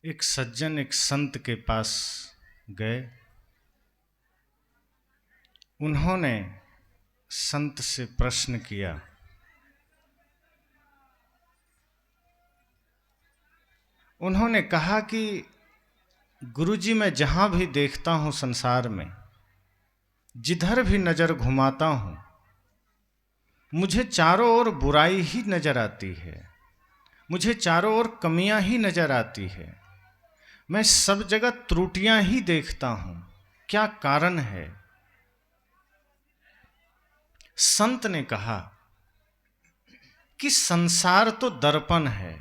एक सज्जन एक संत के पास गए। उन्होंने संत से प्रश्न किया। उन्होंने कहा कि गुरुजी, मैं जहां भी देखता हूं संसार में, जिधर भी नजर घुमाता हूं, मुझे चारों ओर बुराई ही नजर आती है, मुझे चारों ओर कमियां ही नजर आती है, मैं सब जगह त्रुटियां ही देखता हूं, क्या कारण है? संत ने कहा कि संसार तो दर्पण है।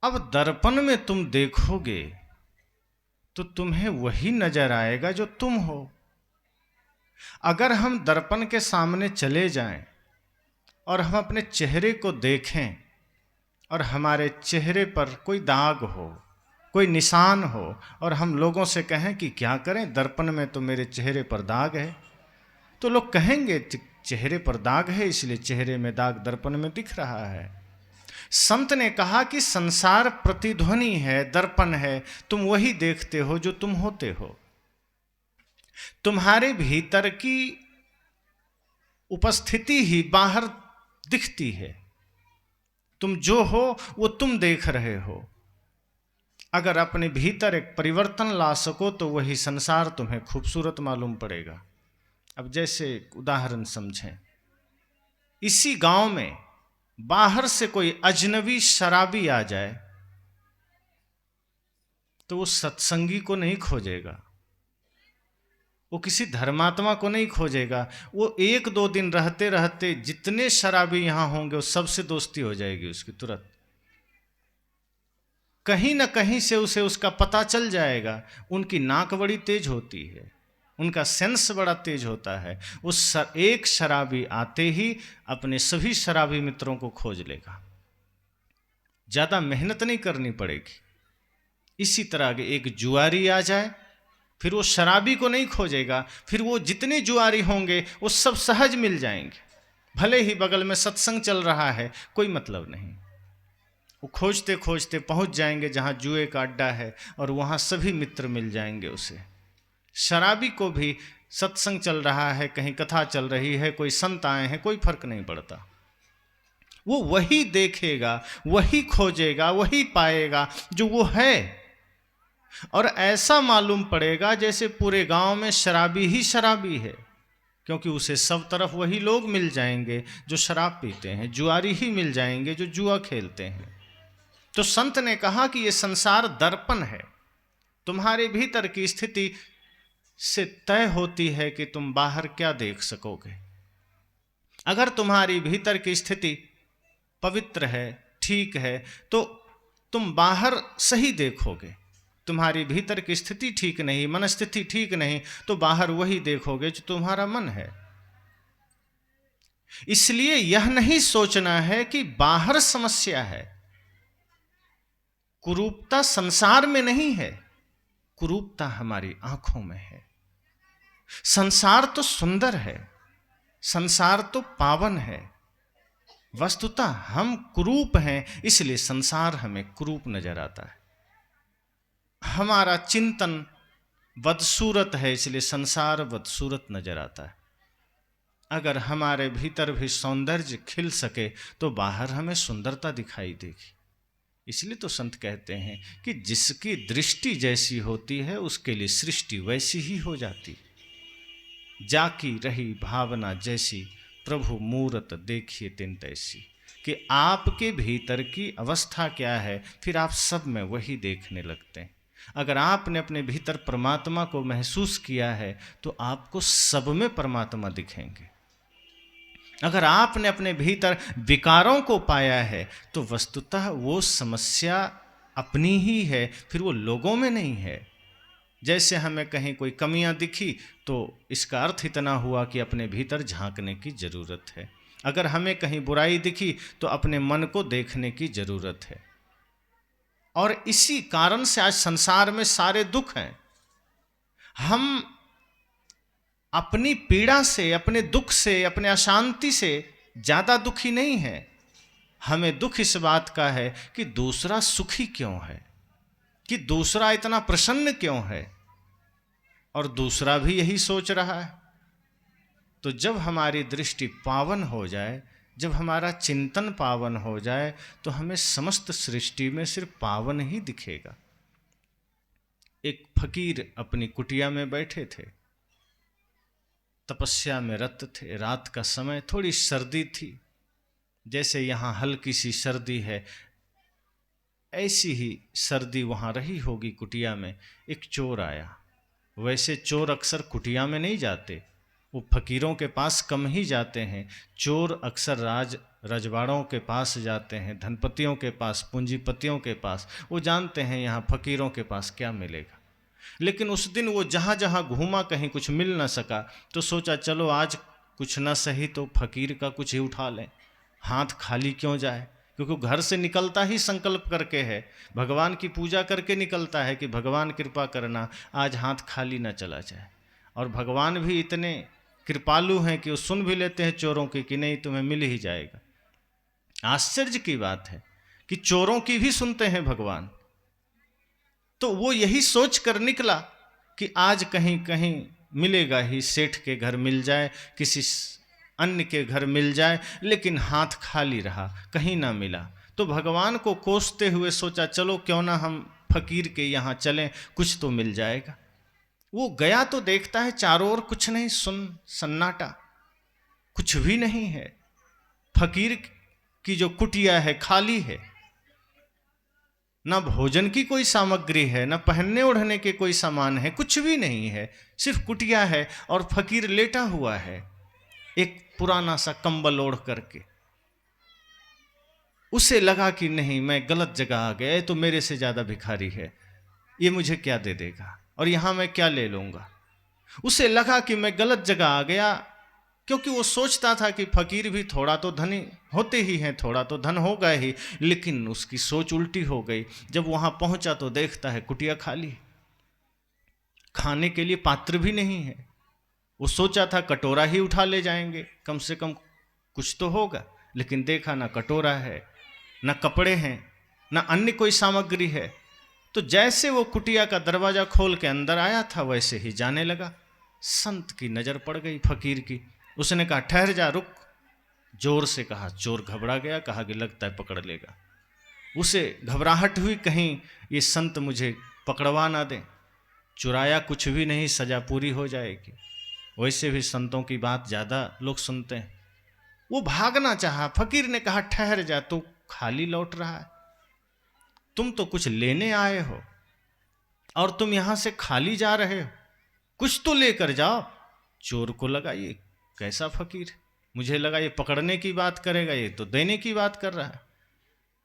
अब दर्पण में तुम देखोगे तो तुम्हें वही नजर आएगा जो तुम हो। अगर हम दर्पण के सामने चले जाएं और हम अपने चेहरे को देखें और हमारे चेहरे पर कोई दाग हो, कोई निशान हो, और हम लोगों से कहें कि क्या करें, दर्पण में तो मेरे चेहरे पर दाग है, तो लोग कहेंगे चेहरे पर दाग है इसलिए चेहरे में दाग दर्पण में दिख रहा है। संत ने कहा कि संसार प्रतिध्वनि है, दर्पण है, तुम वही देखते हो जो तुम होते हो। तुम्हारे भीतर की उपस्थिति ही बाहर दिखती है। तुम जो हो वो तुम देख रहे हो। अगर अपने भीतर एक परिवर्तन ला सको तो वही संसार तुम्हें खूबसूरत मालूम पड़ेगा। अब जैसे उदाहरण समझें, इसी गांव में बाहर से कोई अजनबी शराबी आ जाए तो वो सत्संगी को नहीं खोजेगा, वो किसी धर्मात्मा को नहीं खोजेगा। वो एक दो दिन रहते रहते जितने शराबी यहां होंगे वो सबसे दोस्ती हो जाएगी उसकी तुरंत। कहीं ना कहीं से उसे उसका पता चल जाएगा। उनकी नाक बड़ी तेज होती है, उनका सेंस बड़ा तेज होता है। उस एक शराबी आते ही अपने सभी शराबी मित्रों को खोज लेगा, ज्यादा मेहनत नहीं करनी पड़ेगी। इसी तरह एक जुआरी आ जाए, फिर वो शराबी को नहीं खोजेगा, फिर वो जितने जुआरी होंगे वो सब सहज मिल जाएंगे। भले ही बगल में सत्संग चल रहा है, कोई मतलब नहीं, वो खोजते खोजते पहुंच जाएंगे जहां जुए का अड्डा है और वहां सभी मित्र मिल जाएंगे उसे। शराबी को भी सत्संग चल रहा है, कहीं कथा चल रही है, कोई संत आए हैं, कोई फर्क नहीं पड़ता। वो वही देखेगा, वही खोजेगा, वही पाएगा जो वो है। और ऐसा मालूम पड़ेगा जैसे पूरे गांव में शराबी ही शराबी है, क्योंकि उसे सब तरफ वही लोग मिल जाएंगे जो शराब पीते हैं, जुआरी ही मिल जाएंगे जो जुआ खेलते हैं। तो संत ने कहा कि ये संसार दर्पण है। तुम्हारे भीतर की स्थिति से तय होती है कि तुम बाहर क्या देख सकोगे। अगर तुम्हारी भीतर की स्थिति पवित्र है, ठीक है, तो तुम बाहर सही देखोगे। तुम्हारी भीतर की स्थिति ठीक नहीं, मनस्थिति ठीक नहीं, तो बाहर वही देखोगे जो तुम्हारा मन है। इसलिए यह नहीं सोचना है कि बाहर समस्या है। कुरूपता संसार में नहीं है, कुरूपता हमारी आंखों में है। संसार तो सुंदर है, संसार तो पावन है। वस्तुतः हम कुरूप हैं, इसलिए संसार हमें कुरूप नजर आता है। हमारा चिंतन बदसूरत है, इसलिए संसार बदसूरत नजर आता है। अगर हमारे भीतर भी सौंदर्य खिल सके तो बाहर हमें सुंदरता दिखाई देगी। इसलिए तो संत कहते हैं कि जिसकी दृष्टि जैसी होती है उसके लिए सृष्टि वैसी ही हो जाती। जाकी रही भावना जैसी, प्रभु मूरत देखिए तिन तैसी। कि आपके भीतर की अवस्था क्या है, फिर आप सब में वही देखने लगते हैं। अगर आपने अपने भीतर परमात्मा को महसूस किया है तो आपको सब में परमात्मा दिखेंगे। अगर आपने अपने भीतर विकारों को पाया है तो वस्तुतः वो समस्या अपनी ही है, फिर वो लोगों में नहीं है। जैसे हमें कहीं कोई कमियां दिखी तो इसका अर्थ इतना हुआ कि अपने भीतर झांकने की जरूरत है। अगर हमें कहीं बुराई दिखी तो अपने मन को देखने की जरूरत है। और इसी कारण से आज संसार में सारे दुख हैं। हम अपनी पीड़ा से, अपने दुख से, अपने अशांति से ज्यादा दुखी नहीं है। हमें दुख इस बात का है कि दूसरा सुखी क्यों है, कि दूसरा इतना प्रसन्न क्यों है, और दूसरा भी यही सोच रहा है। तो जब हमारी दृष्टि पावन हो जाए, जब हमारा चिंतन पावन हो जाए, तो हमें समस्त सृष्टि में सिर्फ पावन ही दिखेगा। एक फकीर अपनी कुटिया में बैठे थे, तपस्या में रत थे। रात का समय, थोड़ी सर्दी थी, जैसे यहाँ हल्की सी सर्दी है ऐसी ही सर्दी वहाँ रही होगी कुटिया में। एक चोर आया। वैसे चोर अक्सर कुटिया में नहीं जाते, वो फकीरों के पास कम ही जाते हैं। चोर अक्सर रजवाड़ों के पास जाते हैं, धनपतियों के पास, पूंजीपतियों के पास। वो जानते हैं यहाँ फकीरों के पास क्या मिलेगा। लेकिन उस दिन वो जहाँ जहाँ घूमा, कहीं कुछ मिल न सका, तो सोचा चलो आज कुछ न सही तो फकीर का कुछ ही उठा लें, हाथ खाली क्यों जाए। क्योंकि घर से निकलता ही संकल्प करके है, भगवान की पूजा करके निकलता है कि भगवान कृपा करना आज हाथ खाली ना चला जाए। और भगवान भी इतने कृपालु हैं कि वो सुन भी लेते हैं चोरों की कि नहीं तुम्हें मिल ही जाएगा। आश्चर्य की बात है कि चोरों की भी सुनते हैं भगवान। तो वो यही सोच कर निकला कि आज कहीं कहीं मिलेगा ही, सेठ के घर मिल जाए, किसी अन्य के घर मिल जाए, लेकिन हाथ खाली रहा, कहीं ना मिला। तो भगवान को कोसते हुए सोचा चलो क्यों ना हम फकीर के यहाँ चलें, कुछ तो मिल जाएगा। वो गया तो देखता है चारों ओर कुछ नहीं, सन्नाटा, कुछ भी नहीं है। फकीर की जो कुटिया है खाली है, ना भोजन की कोई सामग्री है, ना पहनने ओढ़ने के कोई सामान है, कुछ भी नहीं है, सिर्फ कुटिया है और फकीर लेटा हुआ है एक पुराना सा कंबल ओढ़ करके। उसे लगा कि नहीं मैं गलत जगह आ गया, तो मेरे से ज्यादा भिखारी है, ये मुझे क्या दे देगा और यहां मैं क्या ले लूंगा। उसे लगा कि मैं गलत जगह आ गया, क्योंकि वो सोचता था कि फकीर भी थोड़ा तो धनी होते ही हैं, थोड़ा तो धन होगा ही। लेकिन उसकी सोच उल्टी हो गई। जब वहां पहुंचा तो देखता है कुटिया खाली, खाने के लिए पात्र भी नहीं है। वो सोचा था कटोरा ही उठा ले जाएंगे, कम से कम कुछ तो होगा, लेकिन देखा ना कटोरा है, ना कपड़े हैं, ना अन्य कोई सामग्री है। तो जैसे वो कुटिया का दरवाजा खोल के अंदर आया था, वैसे ही जाने लगा। संत की नजर पड़ गई फकीर की। उसने कहा ठहर जा, रुक। जोर से कहा। चोर घबरा गया, कहा कि लगता है पकड़ लेगा। उसे घबराहट हुई, कहीं ये संत मुझे पकड़वा ना दे। चुराया कुछ भी नहीं, सजा पूरी हो जाएगी। वैसे भी संतों की बात ज्यादा लोग सुनते हैं। वो भागना चाहा। फकीर ने कहा ठहर जा, तू खाली लौट रहा है, तुम तो कुछ लेने आए हो और तुम यहां से खाली जा रहे हो, कुछ तो लेकर जाओ। चोर को लगा ये कैसा फकीर, मुझे लगा ये पकड़ने की बात करेगा, ये तो देने की बात कर रहा है।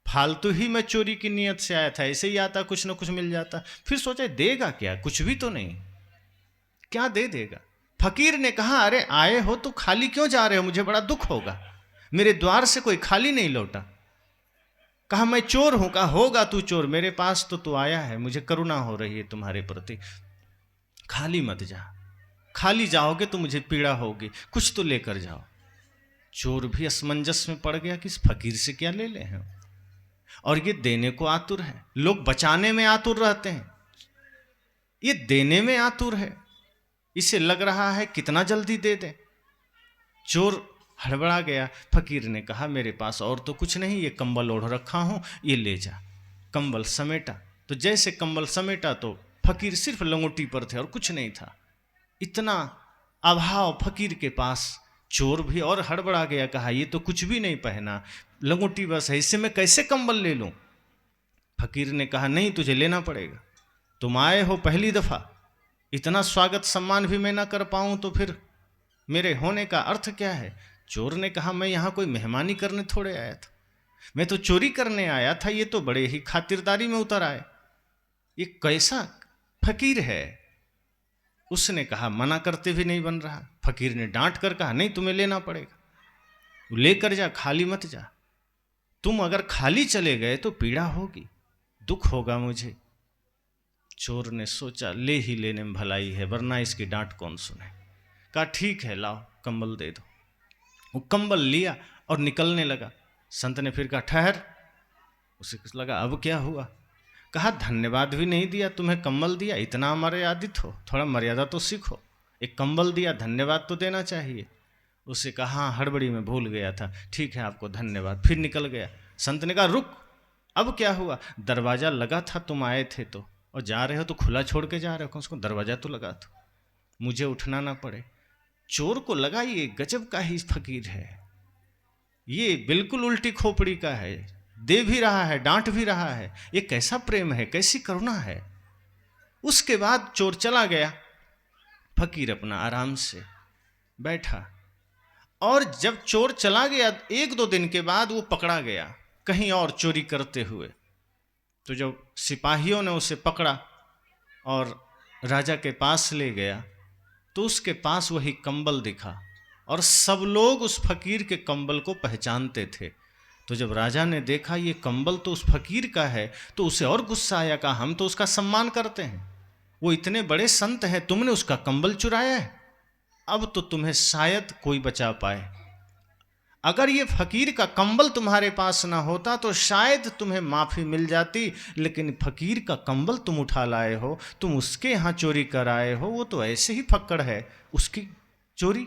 फालतू ही मैं चोरी की नियत से आया था, ऐसे ही आता कुछ ना कुछ मिल जाता। फिर सोचा देगा क्या, कुछ भी तो नहीं, क्या दे देगा। फकीर ने कहा अरे आए हो तो खाली क्यों जा रहे हो, मुझे बड़ा दुख होगा, मेरे द्वार से कोई खाली नहीं लौटा। कहा मैं चोर हूं। कहा होगा तू चोर, मेरे पास तो तू आया है, मुझे करुणा हो रही है तुम्हारे प्रति, खाली मत जा, खाली जाओगे तो मुझे पीड़ा होगी, कुछ तो लेकर जाओ। चोर भी असमंजस में पड़ गया कि इस फकीर से क्या ले ले हैं, और ये देने को आतुर है। लोग बचाने में आतुर रहते हैं, ये देने में आतुर है। इसे लग रहा है कितना जल्दी दे दे। चोर हड़बड़ा गया। फकीर ने कहा मेरे पास और तो कुछ नहीं, ये कंबल ओढ़ रखा हूं, ये ले जा। कंबल समेटा। तो जैसे कंबल समेटा तो फकीर सिर्फ लंगोटी पर थे और कुछ नहीं था। इतना अभाव फकीर के पास। चोर भी और हड़बड़ा गया, कहा ये तो कुछ भी नहीं पहना, लंगोटी बस है, इससे मैं कैसे कंबल ले लूं। फकीर ने कहा नहीं तुझे लेना पड़ेगा, तुम आए हो पहली दफा, इतना स्वागत सम्मान भी मैं ना कर पाऊं तो फिर मेरे होने का अर्थ क्या है। चोर ने कहा मैं यहां कोई मेहमानी करने थोड़े आया था, मैं तो चोरी करने आया था, ये तो बड़े ही खातिरदारी में उतर आए, ये कैसा फकीर है। उसने कहा मना करते भी नहीं बन रहा। फकीर ने डांट कर कहा नहीं तुम्हें लेना पड़ेगा, लेकर जा, खाली मत जा, तुम अगर खाली चले गए तो पीड़ा होगी, दुख होगा मुझे। चोर ने सोचा ले ही लेने में भलाई है, वरना इसकी डांट कौन सुने। कहा ठीक है लाओ कंबल दे दो। वो कंबल लिया और निकलने लगा। संत ने फिर कहा ठहर। उसे लगा अब क्या हुआ। कहा धन्यवाद भी नहीं दिया, तुम्हें कंबल दिया, इतना मर्यादित हो, थोड़ा मर्यादा तो सीखो, एक कंबल दिया, धन्यवाद तो देना चाहिए। उसे कहा हाँ हड़बड़ी में भूल गया था, ठीक है आपको धन्यवाद। फिर निकल गया। संत ने कहा रुक, अब क्या हुआ। दरवाजा लगा था, तुम आए थे तो, और जा रहे हो तो खुला छोड़ के जा रहे हो, उसको दरवाजा तो लगा दो, मुझे उठना ना पड़े। चोर को लगा ये गजब का ही फकीर है, ये बिल्कुल उल्टी खोपड़ी का है, दे भी रहा है डांट भी रहा है, ये कैसा प्रेम है, कैसी करुणा है। उसके बाद चोर चला गया, फकीर अपना आराम से बैठा। और जब चोर चला गया 1-2 दिन के बाद वो पकड़ा गया कहीं और चोरी करते हुए। तो जब सिपाहियों ने उसे पकड़ा और राजा के पास ले गया तो उसके पास वही कंबल दिखा और सब लोग उस फकीर के कंबल को पहचानते थे। तो जब राजा ने देखा ये कंबल तो उस फकीर का है तो उसे और गुस्सा आया, कहा हम तो उसका सम्मान करते हैं, वो इतने बड़े संत हैं, तुमने उसका कंबल चुराया है, अब तो तुम्हें शायद कोई बचा पाए। अगर ये फकीर का कंबल तुम्हारे पास ना होता तो शायद तुम्हें माफ़ी मिल जाती, लेकिन फकीर का कंबल तुम उठा लाए हो, तुम उसके यहाँ चोरी कर आए हो, वो तो ऐसे ही फक्कड़ है, उसकी चोरी,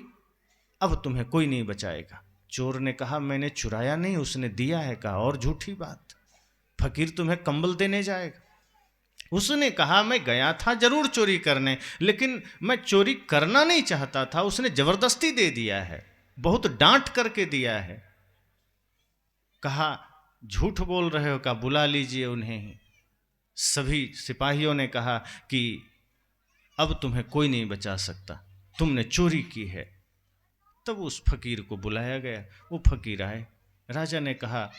अब तुम्हें कोई नहीं बचाएगा। चोर ने कहा मैंने चुराया नहीं, उसने दिया है। कहा और झूठी बात, फकीर तुम्हें कंबल देने जाएगा। उसने कहा मैं गया था जरूर चोरी करने, लेकिन मैं चोरी करना नहीं चाहता था, उसने जबरदस्ती दे दिया है, बहुत डांट करके दिया है। कहा झूठ बोल रहे हो, कहा बुला लीजिए उन्हें ही। सभी सिपाहियों ने कहा कि अब तुम्हें कोई नहीं बचा सकता, तुमने चोरी की है। तब उस फकीर को बुलाया गया, वो फकीर आए। राजा ने कहा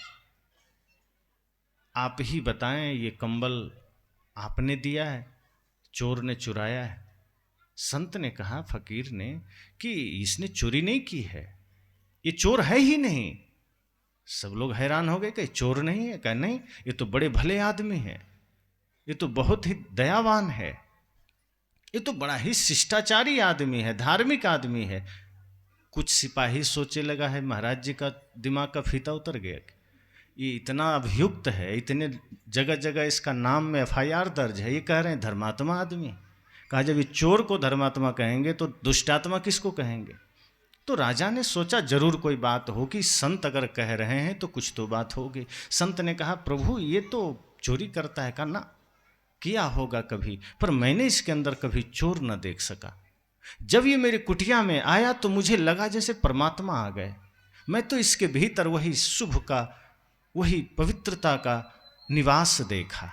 आप ही बताएं ये कंबल आपने दिया है, चोर ने चुराया है। संत ने कहा फकीर ने कि इसने चोरी नहीं की है, ये चोर है ही नहीं। सब लोग हैरान हो गए कि चोर नहीं है। कहा नहीं, ये तो बड़े भले आदमी है, ये तो बहुत ही दयावान है, ये तो बड़ा ही शिष्टाचारी आदमी है, धार्मिक आदमी है। कुछ सिपाही सोचे लगा है महाराज जी का दिमाग का फीता उतर गया, ये इतना अभियुक्त है, इतने जगह जगह इसका नाम में FIR दर्ज है, ये कह रहे हैं धर्मात्मा आदमी। कहा जब ये चोर को धर्मात्मा कहेंगे तो दुष्टात्मा किसको कहेंगे। तो राजा ने सोचा जरूर कोई बात होगी, संत अगर कह रहे हैं तो कुछ तो बात होगी। संत ने कहा प्रभु ये तो चोरी करता है। कहा ना, किया होगा कभी, पर मैंने इसके अंदर कभी चोर न देख सका। जब ये मेरे कुटिया में आया तो मुझे लगा जैसे परमात्मा आ गए, मैं तो इसके भीतर वही शुभ का, वही पवित्रता का निवास देखा,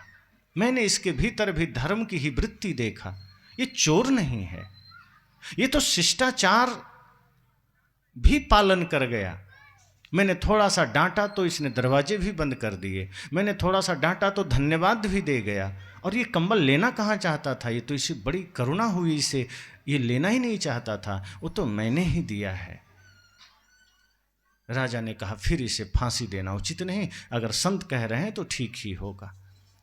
मैंने इसके भीतर भी धर्म की ही वृत्ति देखा। ये चोर नहीं है, ये तो शिष्टाचार भी पालन कर गया। मैंने थोड़ा सा डांटा तो इसने दरवाजे भी बंद कर दिए, मैंने थोड़ा सा डांटा तो धन्यवाद भी दे गया। और ये कंबल लेना कहाँ चाहता था, ये तो इसे बड़ी करुणा हुई, इसे ये लेना ही नहीं चाहता था, वो तो मैंने ही दिया है। राजा ने कहा फिर इसे फांसी देना उचित नहीं, अगर संत कह रहे हैं तो ठीक ही होगा।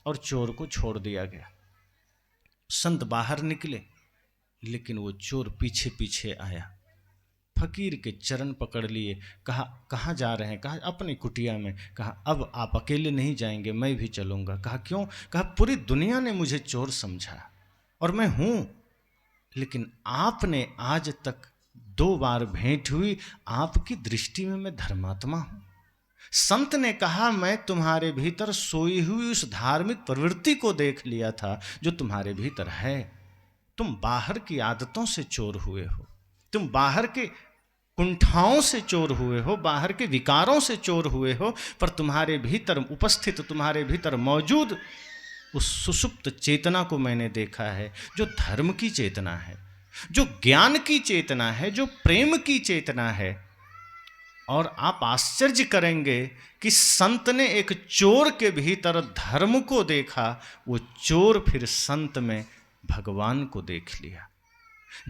और चोर को छोड़ दिया गया। संत बाहर निकले, लेकिन वो चोर पीछे पीछे आया, फकीर के चरण पकड़ लिए। कहा कहाँ जा रहे हैं। कहा अपनी कुटिया में। कहा अब आप अकेले नहीं जाएंगे, मैं भी चलूँगा। कहा क्यों। कहा पूरी दुनिया ने मुझे चोर समझा और मैं हूँ, लेकिन आपने आज तक 2 बार भेंट हुई, आपकी दृष्टि में मैं धर्मात्मा हूँ। संत ने कहा मैं तुम्हारे भीतर सोई हुई उस धार्मिक प्रवृत्ति को देख लिया था जो तुम्हारे भीतर है। तुम बाहर की आदतों से चोर हुए हो, तुम बाहर के कुंठाओं से चोर हुए हो, बाहर के विकारों से चोर हुए हो, पर तुम्हारे भीतर उपस्थित, तुम्हारे भीतर मौजूद उस सुषुप्त चेतना को मैंने देखा है, जो धर्म की चेतना है, जो ज्ञान की चेतना है, जो प्रेम की चेतना है। और आप आश्चर्य करेंगे कि संत ने एक चोर के भीतर धर्म को देखा, वो चोर फिर संत में भगवान को देख लिया।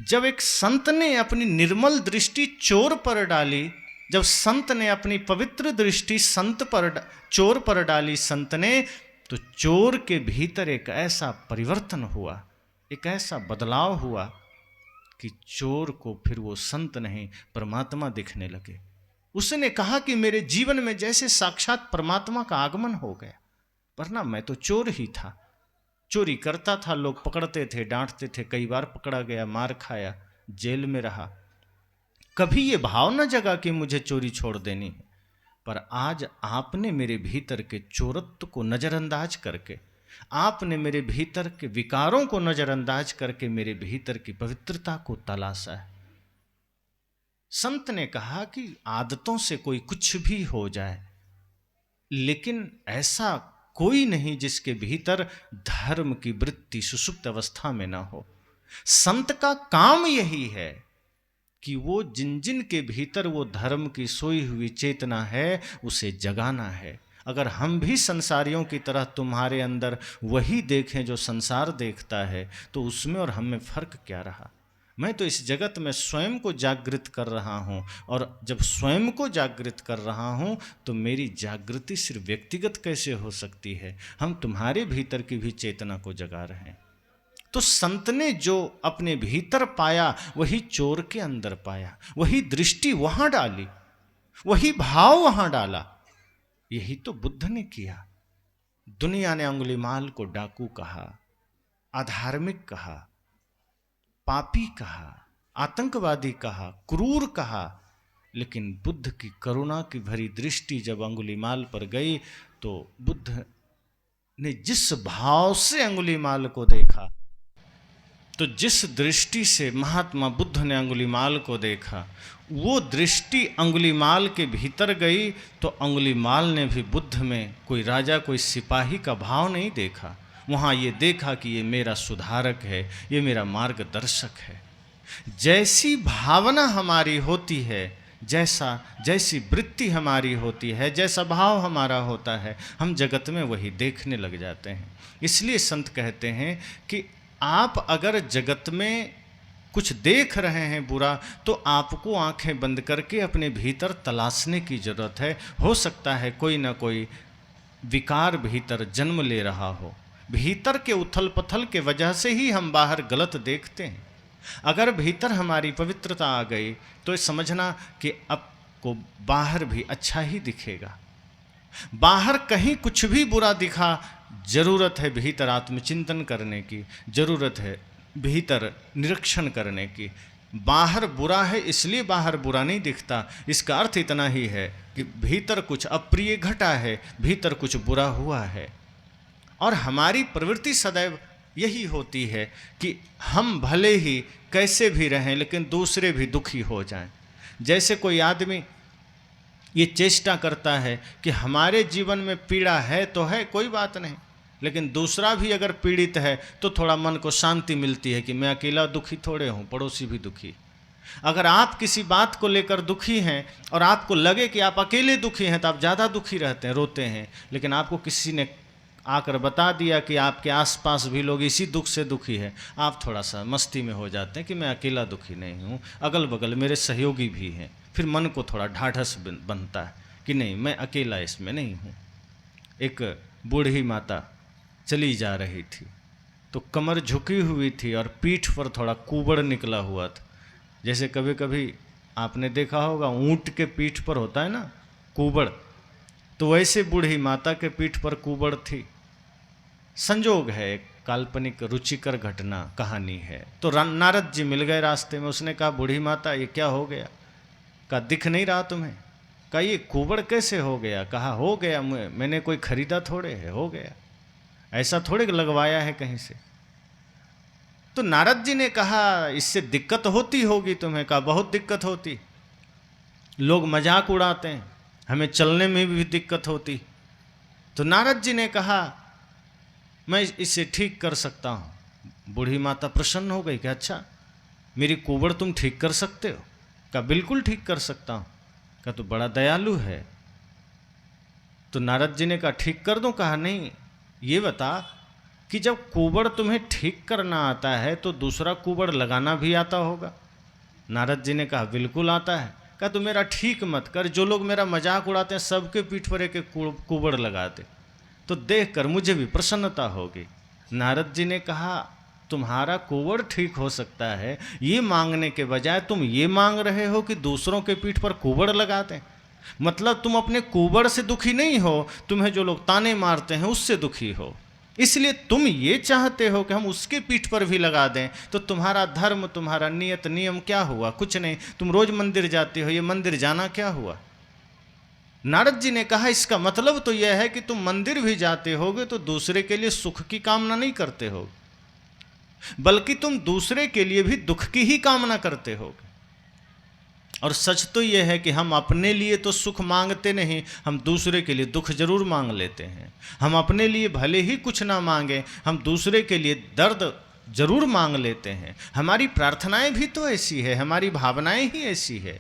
जब एक संत ने अपनी निर्मल दृष्टि चोर पर डाली, जब संत ने अपनी पवित्र दृष्टि चोर पर डाली संत ने, तो चोर के भीतर एक ऐसा परिवर्तन हुआ, एक ऐसा बदलाव हुआ कि चोर को फिर वो संत नहीं परमात्मा दिखने लगे। उसने कहा कि मेरे जीवन में जैसे साक्षात परमात्मा का आगमन हो गया, वरना मैं तो चोर ही था, चोरी करता था, लोग पकड़ते थे, डांटते थे, कई बार पकड़ा गया, मार खाया, जेल में रहा, कभी ये भाव न जगा कि मुझे चोरी छोड़ देनी है। पर आज आपने मेरे भीतर के चोरत्व को नजरअंदाज करके, आपने मेरे भीतर के विकारों को नजरअंदाज करके मेरे भीतर की पवित्रता को तलाशा है। संत ने कहा कि आदतों से कोई कुछ भी हो जाए, लेकिन ऐसा कोई नहीं जिसके भीतर धर्म की वृत्ति सुषुप्त अवस्था में ना हो। संत का काम यही है कि वो जिन जिन के भीतर वो धर्म की सोई हुई चेतना है उसे जगाना है। अगर हम भी संसारियों की तरह तुम्हारे अंदर वही देखें जो संसार देखता है, तो उसमें और हम में फर्क क्या रहा। मैं तो इस जगत में स्वयं को जागृत कर रहा हूँ, और जब स्वयं को जागृत कर रहा हूँ तो मेरी जागृति सिर्फ व्यक्तिगत कैसे हो सकती है, हम तुम्हारे भीतर की भी चेतना को जगा रहे हैं। तो संत ने जो अपने भीतर पाया वही चोर के अंदर पाया, वही दृष्टि वहां डाली, वही भाव वहां डाला। यही तो बुद्ध ने किया। दुनिया ने अंगुलीमाल को डाकू कहा, अधार्मिक कहा, पापी कहा, आतंकवादी कहा, क्रूर कहा, लेकिन बुद्ध की करुणा की भरी दृष्टि जब अंगुलीमाल पर गई तो बुद्ध ने जिस भाव से अंगुलीमाल को देखा, तो जिस दृष्टि से महात्मा बुद्ध ने अंगुलीमाल को देखा, वो दृष्टि अंगुलीमाल के भीतर गई तो अंगुलीमाल ने भी बुद्ध में कोई राजा कोई सिपाही का भाव नहीं देखा। वहाँ ये देखा कि ये मेरा सुधारक है, ये मेरा मार्गदर्शक है। जैसी भावना हमारी होती है, जैसी वृत्ति हमारी होती है, जैसा भाव हमारा होता है, हम जगत में वही देखने लग जाते हैं। इसलिए संत कहते हैं कि आप अगर जगत में कुछ देख रहे हैं बुरा, तो आपको आंखें बंद करके अपने भीतर तलाशने की जरूरत है। हो सकता है कोई ना कोई विकार भीतर जन्म ले रहा हो, भीतर के उथल पथल के वजह से ही हम बाहर गलत देखते हैं। अगर भीतर हमारी पवित्रता आ गई तो समझना कि अब को बाहर भी अच्छा ही दिखेगा। बाहर कहीं कुछ भी बुरा दिखा, जरूरत है भीतर आत्मचिंतन करने की, जरूरत है भीतर निरीक्षण करने की। बाहर बुरा है इसलिए बाहर बुरा नहीं दिखता, इसका अर्थ इतना ही है कि भीतर कुछ अप्रिय घटा है, भीतर कुछ बुरा हुआ है। और हमारी प्रवृत्ति सदैव यही होती है कि हम भले ही कैसे भी रहें लेकिन दूसरे भी दुखी हो जाएं। जैसे कोई आदमी ये चेष्टा करता है कि हमारे जीवन में पीड़ा है तो है, कोई बात नहीं, लेकिन दूसरा भी अगर पीड़ित है तो थोड़ा मन को शांति मिलती है कि मैं अकेला दुखी थोड़े हूँ, पड़ोसी भी दुखी। अगर आप किसी बात को लेकर दुखी हैं और आपको लगे कि आप अकेले दुखी हैं तो आप ज़्यादा दुखी रहते हैं, रोते हैं। लेकिन आपको किसी ने आकर बता दिया कि आपके आसपास भी लोग इसी दुख से दुखी हैं, आप थोड़ा सा मस्ती में हो जाते हैं कि मैं अकेला दुखी नहीं हूँ, अगल बगल मेरे सहयोगी भी हैं। फिर मन को थोड़ा ढाढ़स बनता है कि नहीं, मैं अकेला इसमें नहीं हूँ। एक बूढ़ी माता चली जा रही थी तो कमर झुकी हुई थी और पीठ पर थोड़ा कुबड़ निकला हुआ था। जैसे कभी कभी आपने देखा होगा ऊँट के पीठ पर होता है ना कुबड़, तो वैसे बूढ़ी माता के पीठ पर कुबड़ थी। संजोग है, एक काल्पनिक रुचिकर घटना कहानी है। तो नारद जी मिल गए रास्ते में। उसने कहा बूढ़ी माता ये क्या हो गया? कहा दिख नहीं रहा तुम्हें? कहा ये कुबड़ कैसे हो गया? कहा हो गया, मैंने कोई खरीदा थोड़े है, हो गया, ऐसा थोड़े लगवाया है कहीं से। तो नारद जी ने कहा इससे दिक्कत होती होगी तुम्हें? कहा बहुत दिक्कत होती, लोग मजाक उड़ाते हैं, हमें चलने में भी दिक्कत होती। तो नारद जी ने कहा मैं इसे ठीक कर सकता हूँ। बूढ़ी माता प्रसन्न हो गई कि अच्छा मेरी कुबड़ तुम ठीक कर सकते हो? कहा बिल्कुल ठीक कर सकता हूँ। कहा तो बड़ा दयालु है। तो नारद जी ने कहा ठीक कर दूँ? कहा नहीं, ये बता कि जब कुबड़ तुम्हें ठीक करना आता है तो दूसरा कुबड़ लगाना भी आता होगा। नारद जी ने कहा बिल्कुल आता है। कहा तो मेरा ठीक मत कर, जो लोग मेरा मजाक उड़ाते हैं सबके पीठ पर एक एक कुबड़ लगाते, तो देख कर मुझे भी प्रसन्नता होगी। नारद जी ने कहा तुम्हारा कुबड़ ठीक हो सकता है, ये मांगने के बजाय तुम ये मांग रहे हो कि दूसरों के पीठ पर कुबड़ लगाते हैं। मतलब तुम अपने कुबड़ से दुखी नहीं हो, तुम्हें जो लोग ताने मारते हैं उससे दुखी हो। इसलिए तुम ये चाहते हो कि हम उसके पीठ पर भी लगा दें, तो तुम्हारा धर्म, तुम्हारा नियत नियम क्या हुआ? कुछ नहीं। तुम रोज मंदिर जाते हो, ये मंदिर जाना क्या हुआ? नारद जी ने कहा इसका मतलब तो यह है कि तुम मंदिर भी जाते होगे तो दूसरे के लिए सुख की कामना नहीं करते हो, बल्कि तुम दूसरे के लिए भी दुख की ही कामना करते होगे। और सच तो यह है कि हम अपने लिए तो सुख मांगते नहीं, हम दूसरे के लिए दुख जरूर मांग लेते हैं। हम अपने लिए भले ही कुछ ना मांगें, हम दूसरे के लिए दर्द जरूर मांग लेते हैं। हमारी प्रार्थनाएं भी तो ऐसी है, हमारी भावनाएं ही ऐसी है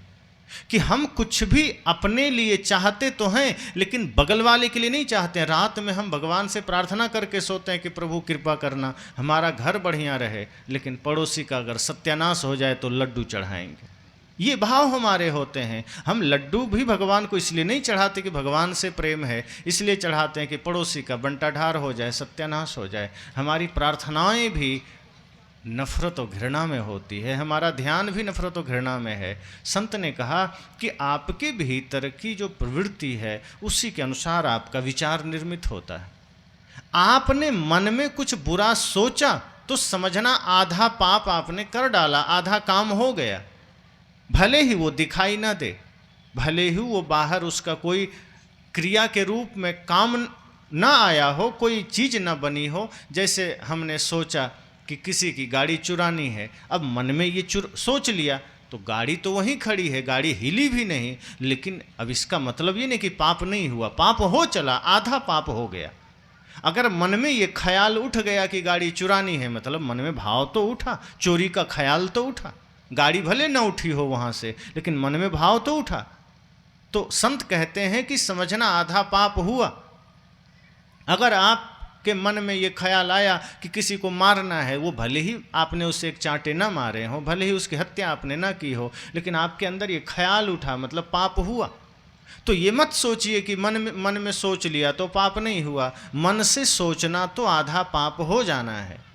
कि हम कुछ भी अपने लिए चाहते तो हैं, लेकिन बगल वाले के लिए नहीं चाहते हैं। रात में हम भगवान से प्रार्थना करके सोते हैं कि प्रभु कृपा करना, हमारा घर बढ़िया रहे, लेकिन पड़ोसी का अगर सत्यानाश हो जाए तो लड्डू चढ़ाएंगे। ये भाव हमारे होते हैं। हम लड्डू भी भगवान को इसलिए नहीं चढ़ाते कि भगवान से प्रेम है, इसलिए चढ़ाते हैं कि पड़ोसी का बंटाढार हो जाए, सत्यानाश हो जाए। हमारी प्रार्थनाएं भी नफरत और घृणा में होती है, हमारा ध्यान भी नफरत और घृणा में है। संत ने कहा कि आपके भीतर की जो प्रवृत्ति है उसी के अनुसार आपका विचार निर्मित होता है। आपने मन में कुछ बुरा सोचा तो समझना आधा पाप आपने कर डाला, आधा काम हो गया। भले ही वो दिखाई ना दे, भले ही वो बाहर उसका कोई क्रिया के रूप में काम ना आया हो, कोई चीज़ ना बनी हो। जैसे हमने सोचा कि किसी की गाड़ी चुरानी है, अब मन में ये सोच लिया तो गाड़ी तो वहीं खड़ी है, गाड़ी हिली भी नहीं, लेकिन अब इसका मतलब ये नहीं कि पाप नहीं हुआ, पाप हो चला, आधा पाप हो गया। अगर मन में ये ख्याल उठ गया कि गाड़ी चुरानी है, मतलब मन में भाव तो उठा, चोरी का ख्याल तो उठा। गाड़ी भले न उठी हो वहाँ से, लेकिन मन में भाव तो उठा। तो संत कहते हैं कि समझना आधा पाप हुआ। अगर आपके मन में ये ख्याल आया कि किसी को मारना है, वो भले ही आपने उसे एक चांटे ना मारे हो, भले ही उसकी हत्या आपने ना की हो, लेकिन आपके अंदर ये ख्याल उठा, मतलब पाप हुआ। तो ये मत सोचिए कि मन में सोच लिया तो पाप नहीं हुआ। मन से सोचना तो आधा पाप हो जाना है।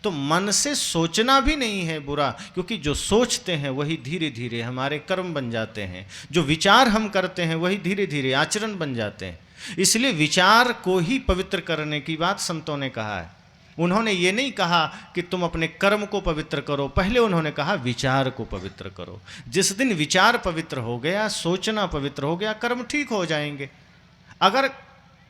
तो मन से सोचना भी नहीं है बुरा, क्योंकि जो सोचते हैं वही धीरे धीरे हमारे कर्म बन जाते हैं। जो विचार हम करते हैं वही धीरे धीरे आचरण बन जाते हैं। इसलिए विचार को ही पवित्र करने की बात संतों ने कहा है। उन्होंने ये नहीं कहा कि तुम अपने कर्म को पवित्र करो, पहले उन्होंने कहा विचार को पवित्र करो। जिस दिन विचार पवित्र हो गया, सोचना पवित्र हो गया, कर्म ठीक हो जाएंगे। अगर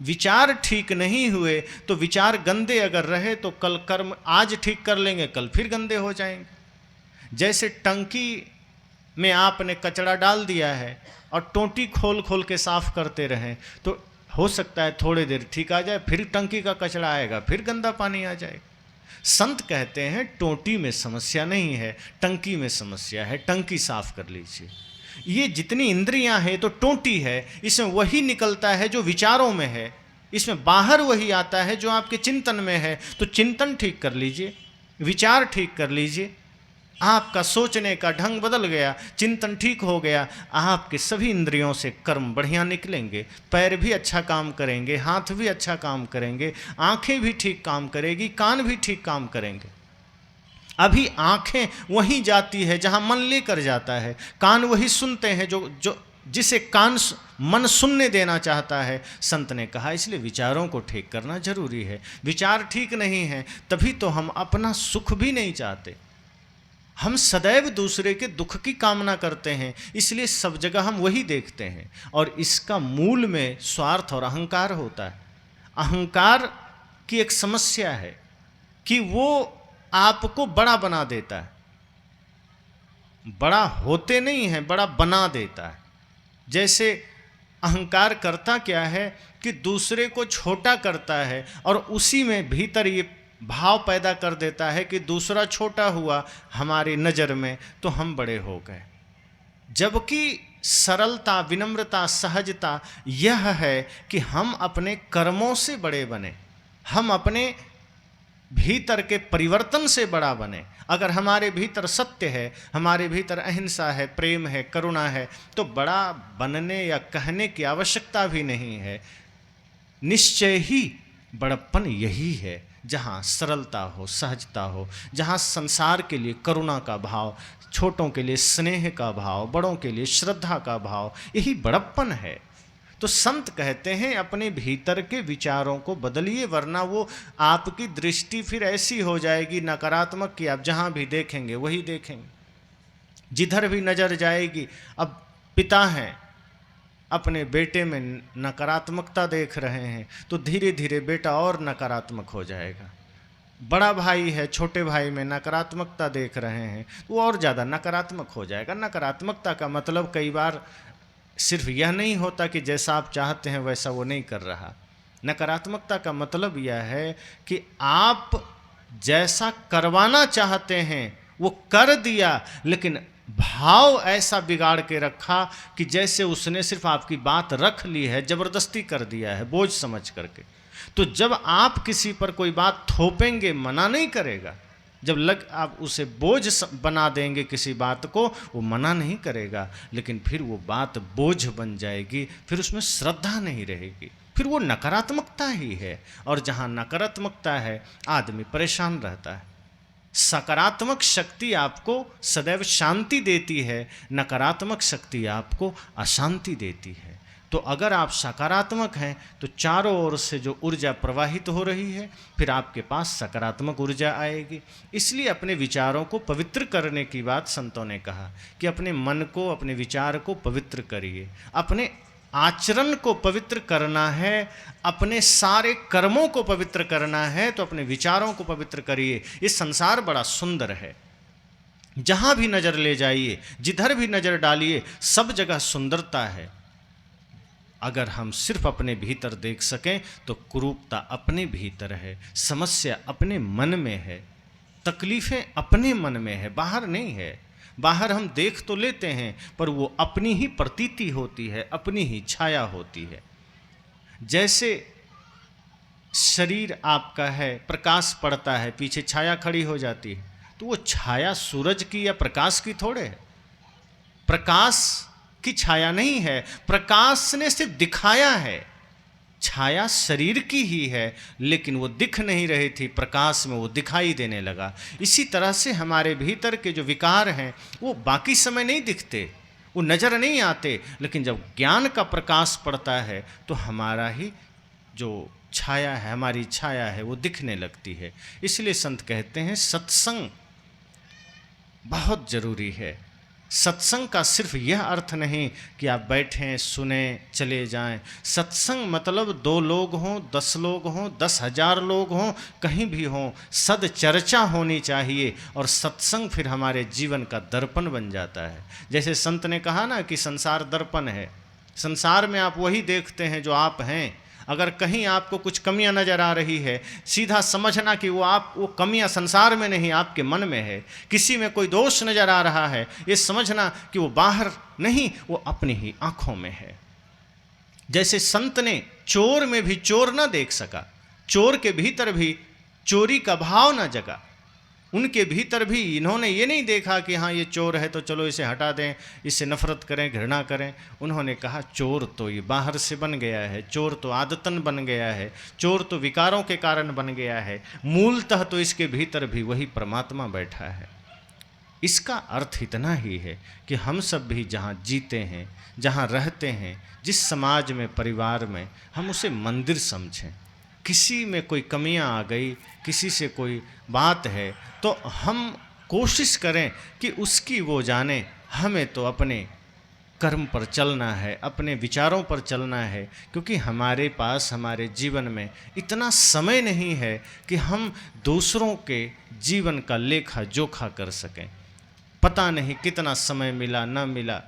विचार ठीक नहीं हुए तो विचार गंदे अगर रहे तो कल कर्म आज ठीक कर लेंगे, कल फिर गंदे हो जाएंगे। जैसे टंकी में आपने कचरा डाल दिया है और टोंटी खोल खोल के साफ करते रहें तो हो सकता है थोड़ी देर ठीक आ जाए, फिर टंकी का कचरा आएगा, फिर गंदा पानी आ जाएगा। संत कहते हैं टोंटी में समस्या नहीं है, टंकी में समस्या है, टंकी साफ कर लीजिए। ये जितनी इंद्रियां हैं तो टोंटी है, इसमें वही निकलता है जो विचारों में है, इसमें बाहर वही आता है जो आपके चिंतन में है। तो चिंतन ठीक कर लीजिए, विचार ठीक कर लीजिए, आपका सोचने का ढंग बदल गया, चिंतन ठीक हो गया, आपके सभी इंद्रियों से कर्म बढ़िया निकलेंगे। पैर भी अच्छा काम करेंगे, हाथ भी अच्छा काम करेंगे, आंखें भी ठीक काम करेगी, कान भी ठीक काम करेंगे। अभी आंखें वहीं जाती है जहां मन लेकर जाता है, कान वही सुनते हैं जो जिसे मन सुनने देना चाहता है। संत ने कहा इसलिए विचारों को ठीक करना जरूरी है। विचार ठीक नहीं है तभी तो हम अपना सुख भी नहीं चाहते, हम सदैव दूसरे के दुख की कामना करते हैं, इसलिए सब जगह हम वही देखते हैं। और इसका मूल में स्वार्थ और अहंकार होता है। अहंकार की एक समस्या है कि वो आपको बड़ा बना देता है, बड़ा होते नहीं है, बड़ा बना देता है। जैसे अहंकार करता क्या है कि दूसरे को छोटा करता है और उसी में भीतर ये भाव पैदा कर देता है कि दूसरा छोटा हुआ हमारी नज़र में तो हम बड़े हो गए। जबकि सरलता, विनम्रता, सहजता यह है कि हम अपने कर्मों से बड़े बने, हम अपने भीतर के परिवर्तन से बड़ा बने। अगर हमारे भीतर सत्य है, हमारे भीतर अहिंसा है, प्रेम है, करुणा है, तो बड़ा बनने या कहने की आवश्यकता भी नहीं है। निश्चय ही बड़प्पन यही है, जहाँ सरलता हो, सहजता हो, जहाँ संसार के लिए करुणा का भाव, छोटों के लिए स्नेह का भाव, बड़ों के लिए श्रद्धा का भाव, यही बड़प्पन है। तो संत कहते हैं अपने भीतर के विचारों को बदलिए, वरना वो आपकी दृष्टि फिर ऐसी हो जाएगी नकारात्मक कि आप जहाँ भी देखेंगे वही देखेंगे, जिधर भी नजर जाएगी। अब पिता हैं, अपने बेटे में नकारात्मकता देख रहे हैं तो धीरे धीरे बेटा और नकारात्मक हो जाएगा। बड़ा भाई है, छोटे भाई में नकारात्मकता देख रहे हैं तो वो और ज़्यादा नकारात्मक हो जाएगा। नकारात्मकता का मतलब कई बार सिर्फ यह नहीं होता कि जैसा आप चाहते हैं वैसा वो नहीं कर रहा। नकारात्मकता का मतलब यह है कि आप जैसा करवाना चाहते हैं वो कर दिया, लेकिन भाव ऐसा बिगाड़ के रखा कि जैसे उसने सिर्फ आपकी बात रख ली है, जबरदस्ती कर दिया है बोझ समझ करके। तो जब आप किसी पर कोई बात थोपेंगे, मना नहीं करेगा, जब आप उसे बोझ बना देंगे किसी बात को, वो मना नहीं करेगा, लेकिन फिर वो बात बोझ बन जाएगी, फिर उसमें श्रद्धा नहीं रहेगी, फिर वो नकारात्मकता ही है। और जहाँ नकारात्मकता है आदमी परेशान रहता है। सकारात्मक शक्ति आपको सदैव शांति देती है, नकारात्मक शक्ति आपको अशांति देती है। तो अगर आप सकारात्मक हैं तो चारों ओर से जो ऊर्जा प्रवाहित हो रही है, फिर आपके पास सकारात्मक ऊर्जा आएगी। इसलिए अपने विचारों को पवित्र करने की बात संतों ने कहा कि अपने मन को, अपने विचार को पवित्र करिए, अपने आचरण को पवित्र करना है, अपने सारे कर्मों को पवित्र करना है तो अपने विचारों को पवित्र करिए। ये संसार बड़ा सुंदर है, जहाँ भी नज़र ले जाइए, जिधर भी नज़र डालिए, सब जगह सुंदरता है। अगर हम सिर्फ अपने भीतर देख सकें तो कुरूपता अपने भीतर है, समस्या अपने मन में है, तकलीफ़ें अपने मन में है, बाहर नहीं है। बाहर हम देख तो लेते हैं पर वो अपनी ही प्रतीति होती है, अपनी ही छाया होती है। जैसे शरीर आपका है, प्रकाश पड़ता है, पीछे छाया खड़ी हो जाती है, तो वो छाया सूरज की या प्रकाश की थोड़े है, प्रकाश की छाया नहीं है, प्रकाश ने सिर्फ दिखाया है। छाया शरीर की ही है, लेकिन वो दिख नहीं रही थी, प्रकाश में वो दिखाई देने लगा। इसी तरह से हमारे भीतर के जो विकार हैं वो बाकी समय नहीं दिखते, वो नज़र नहीं आते, लेकिन जब ज्ञान का प्रकाश पड़ता है तो हमारा ही जो छाया है, हमारी छाया है, वो दिखने लगती है। इसलिए संत कहते हैं सत्संग बहुत ज़रूरी है। सत्संग का सिर्फ यह अर्थ नहीं कि आप बैठें, सुने, चले जाएं। सत्संग मतलब 2 लोग हों, 10 लोग हों, 10,000 लोग हों, कहीं भी हों, सद चर्चा होनी चाहिए। और सत्संग फिर हमारे जीवन का दर्पण बन जाता है। जैसे संत ने कहा ना कि संसार दर्पण है, संसार में आप वही देखते हैं जो आप हैं। अगर कहीं आपको कुछ कमियां नज़र आ रही है, सीधा समझना कि वो कमियां संसार में नहीं, आपके मन में है। किसी में कोई दोष नज़र आ रहा है, ये समझना कि वो बाहर नहीं, वो अपनी ही आँखों में है। जैसे संत ने चोर में भी चोर ना देख सका, चोर के भीतर भी चोरी का भाव ना जगा, उनके भीतर भी इन्होंने ये नहीं देखा कि हाँ ये चोर है तो चलो इसे हटा दें, इससे नफरत करें, घृणा करें। उन्होंने कहा चोर तो ये बाहर से बन गया है, चोर तो आदतन बन गया है, चोर तो विकारों के कारण बन गया है, मूलतः तो इसके भीतर भी वही परमात्मा बैठा है। इसका अर्थ इतना ही है कि हम सब भी जहाँ जीते हैं, जहाँ रहते हैं, जिस समाज में, परिवार में, हम उसे मंदिर समझें। किसी में कोई कमियां आ गई, किसी से कोई बात है, तो हम कोशिश करें कि उसकी वो जाने। हमें तो अपने कर्म पर चलना है, अपने विचारों पर चलना है, क्योंकि हमारे पास हमारे जीवन में इतना समय नहीं है कि हम दूसरों के जीवन का लेखा जोखा कर सकें। पता नहीं कितना समय मिला ना मिला,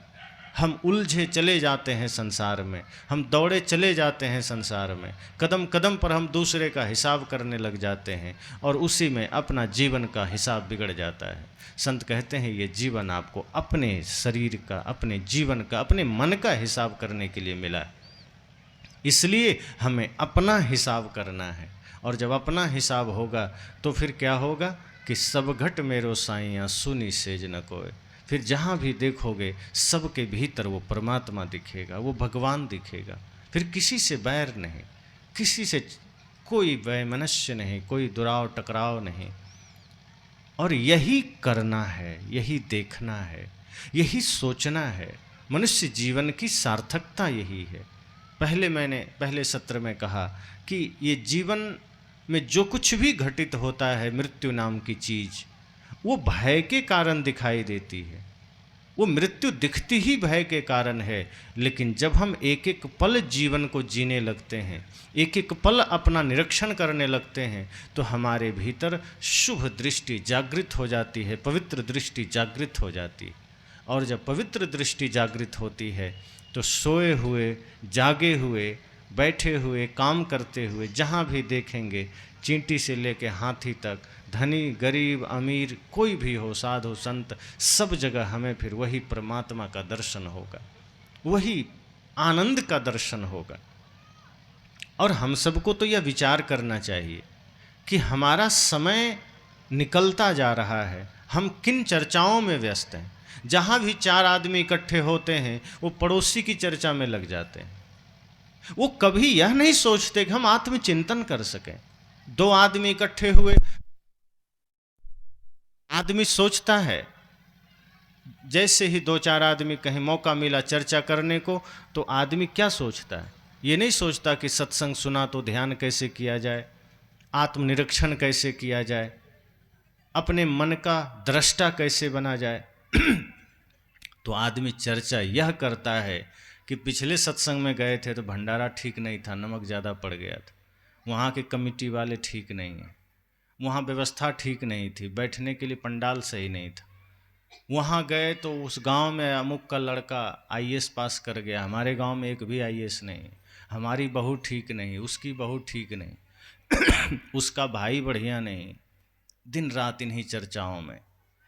हम उलझे चले जाते हैं संसार में, हम दौड़े चले जाते हैं संसार में, कदम कदम पर हम दूसरे का हिसाब करने लग जाते हैं और उसी में अपना जीवन का हिसाब बिगड़ जाता है। संत कहते हैं ये जीवन आपको अपने शरीर का, अपने जीवन का, अपने मन का हिसाब करने के लिए मिला, इसलिए हमें अपना हिसाब करना है। और जब अपना हिसाब होगा तो फिर क्या होगा कि सब घट मेरो साइयाँ सुनी सेज न कोय। फिर जहाँ भी देखोगे सबके भीतर वो परमात्मा दिखेगा, वो भगवान दिखेगा। फिर किसी से बैर नहीं, किसी से कोई वैमनस्य नहीं, कोई दुराव टकराव नहीं। और यही करना है, यही देखना है, यही सोचना है। मनुष्य जीवन की सार्थकता यही है। मैंने पहले सत्र में कहा कि ये जीवन में जो कुछ भी घटित होता है, मृत्यु नाम की चीज, वो भय के कारण दिखाई देती है। वो मृत्यु दिखती ही भय के कारण है। लेकिन जब हम एक एक पल जीवन को जीने लगते हैं, एक एक पल अपना निरीक्षण करने लगते हैं, तो हमारे भीतर शुभ दृष्टि जागृत हो जाती है, पवित्र दृष्टि जागृत हो जाती है। और जब पवित्र दृष्टि जागृत होती है तो सोए हुए, जागे हुए, बैठे हुए, काम करते हुए, जहाँ भी देखेंगे, चींटी से लेके हाथी तक, धनी गरीब अमीर कोई भी हो, साधु संत, सब जगह हमें फिर वही परमात्मा का दर्शन होगा, वही आनंद का दर्शन होगा। और हम सबको तो यह विचार करना चाहिए कि हमारा समय निकलता जा रहा है, हम किन चर्चाओं में व्यस्त हैं। जहाँ भी 4 आदमी इकट्ठे होते हैं, वो पड़ोसी की चर्चा में लग जाते हैं। वो कभी यह नहीं सोचते कि हम आत्मचिंतन कर सकें। 2 आदमी इकट्ठे हुए, आदमी सोचता है, जैसे ही 2-4 आदमी कहीं मौका मिला चर्चा करने को, तो आदमी क्या सोचता है? ये नहीं सोचता कि सत्संग सुना तो ध्यान कैसे किया जाए, आत्मनिरीक्षण कैसे किया जाए, अपने मन का दृष्टा कैसे बना जाए। तो आदमी चर्चा यह करता है कि पिछले सत्संग में गए थे तो भंडारा ठीक नहीं था, नमक ज़्यादा पड़ गया था, वहाँ के कमेटी वाले ठीक नहीं हैं, वहाँ व्यवस्था ठीक नहीं थी, बैठने के लिए पंडाल सही नहीं था, वहाँ गए तो उस गांव में अमुक का लड़का आईएएस पास कर गया, हमारे गांव में एक भी आईएएस नहीं, हमारी बहू ठीक नहीं, उसकी बहू ठीक नहीं, उसका भाई बढ़िया नहीं। दिन रात इन्हीं चर्चाओं में,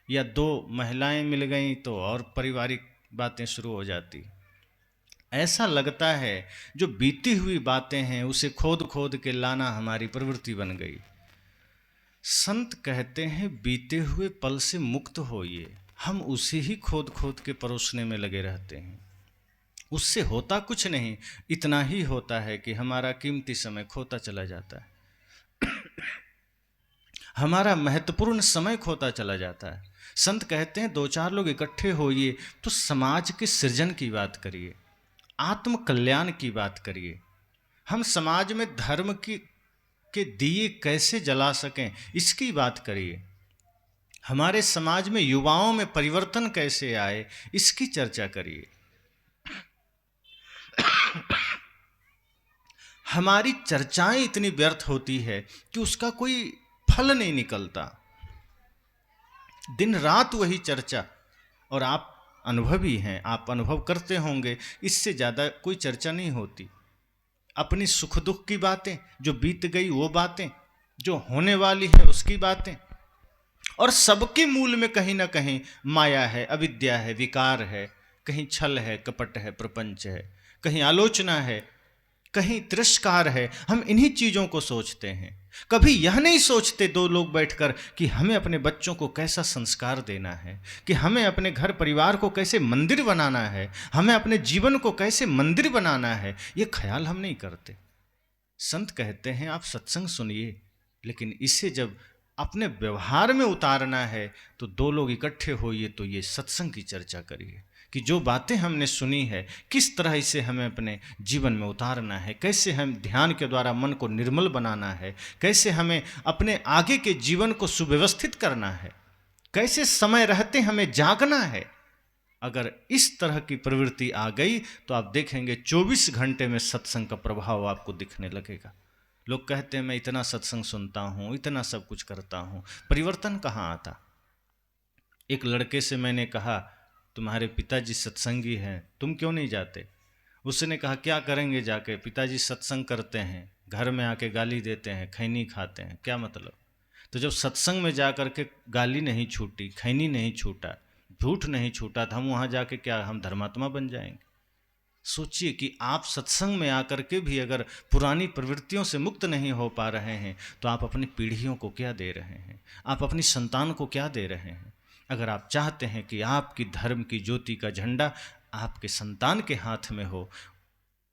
या 2 महिलाएं मिल गईं तो और पारिवारिक बातें शुरू हो जाती। ऐसा लगता है जो बीती हुई बातें हैं उसे खोद खोद के लाना हमारी प्रवृत्ति बन गई। संत कहते हैं बीते हुए पल से मुक्त होइए, हम उसे ही खोद खोद के परोसने में लगे रहते हैं। उससे होता कुछ नहीं, इतना ही होता है कि हमारा कीमती समय खोता चला जाता है, हमारा महत्वपूर्ण समय खोता चला जाता है। संत कहते हैं 2-4 लोग इकट्ठे होइए तो समाज के सृजन की बात करिए, आत्म कल्याण की बात करिए। हम समाज में धर्म के दिए कैसे जला सकें, इसकी बात करिए। हमारे समाज में युवाओं में परिवर्तन कैसे आए, इसकी चर्चा करिए। हमारी चर्चाएं इतनी व्यर्थ होती है कि उसका कोई फल नहीं निकलता, दिन रात वही चर्चा। और आप अनुभवी हैं, आप अनुभव करते होंगे, इससे ज़्यादा कोई चर्चा नहीं होती। अपनी सुख दुख की बातें, जो बीत गई वो बातें, जो होने वाली है उसकी बातें, और सबके मूल में कहीं ना कहीं माया है, अविद्या है, विकार है, कहीं छल है, कपट है, प्रपंच है, कहीं आलोचना है, कहीं तिरस्कार है। हम इन्हीं चीज़ों को सोचते हैं। कभी यह नहीं सोचते 2 लोग बैठकर कि हमें अपने बच्चों को कैसा संस्कार देना है, कि हमें अपने घर परिवार को कैसे मंदिर बनाना है, हमें अपने जीवन को कैसे मंदिर बनाना है। ये ख्याल हम नहीं करते। संत कहते हैं आप सत्संग सुनिए, लेकिन इसे जब अपने व्यवहार में उतारना है तो 2 लोग इकट्ठे होइए तो ये सत्संग की चर्चा करिए कि जो बातें हमने सुनी है किस तरह इसे हमें अपने जीवन में उतारना है, कैसे हम ध्यान के द्वारा मन को निर्मल बनाना है, कैसे हमें अपने आगे के जीवन को सुव्यवस्थित करना है, कैसे समय रहते हमें जागना है। अगर इस तरह की प्रवृत्ति आ गई तो आप देखेंगे 24 घंटे में सत्संग का प्रभाव आपको दिखने लगेगा। लोग कहते हैं मैं इतना सत्संग सुनता हूँ, इतना सब कुछ करता हूँ, परिवर्तन कहाँ आता। एक लड़के से मैंने कहा तुम्हारे पिताजी सत्संगी हैं, तुम क्यों नहीं जाते? उसने कहा क्या करेंगे जाके, पिताजी सत्संग करते हैं, घर में आके गाली देते हैं, खैनी खाते हैं, क्या मतलब? तो जब सत्संग में जा कर के गाली नहीं छूटी, खैनी नहीं छूटा, झूठ नहीं छूटा, तो हम वहाँ जाके क्या हम धर्मात्मा बन जाएंगे? सोचिए कि आप सत्संग में आकर के भी अगर पुरानी प्रवृत्तियों से मुक्त नहीं हो पा रहे हैं तो आप अपनी पीढ़ियों को क्या दे रहे हैं, आप अपनी संतान को क्या दे रहे हैं? अगर आप चाहते हैं कि आपकी धर्म की ज्योति का झंडा आपके संतान के हाथ में हो,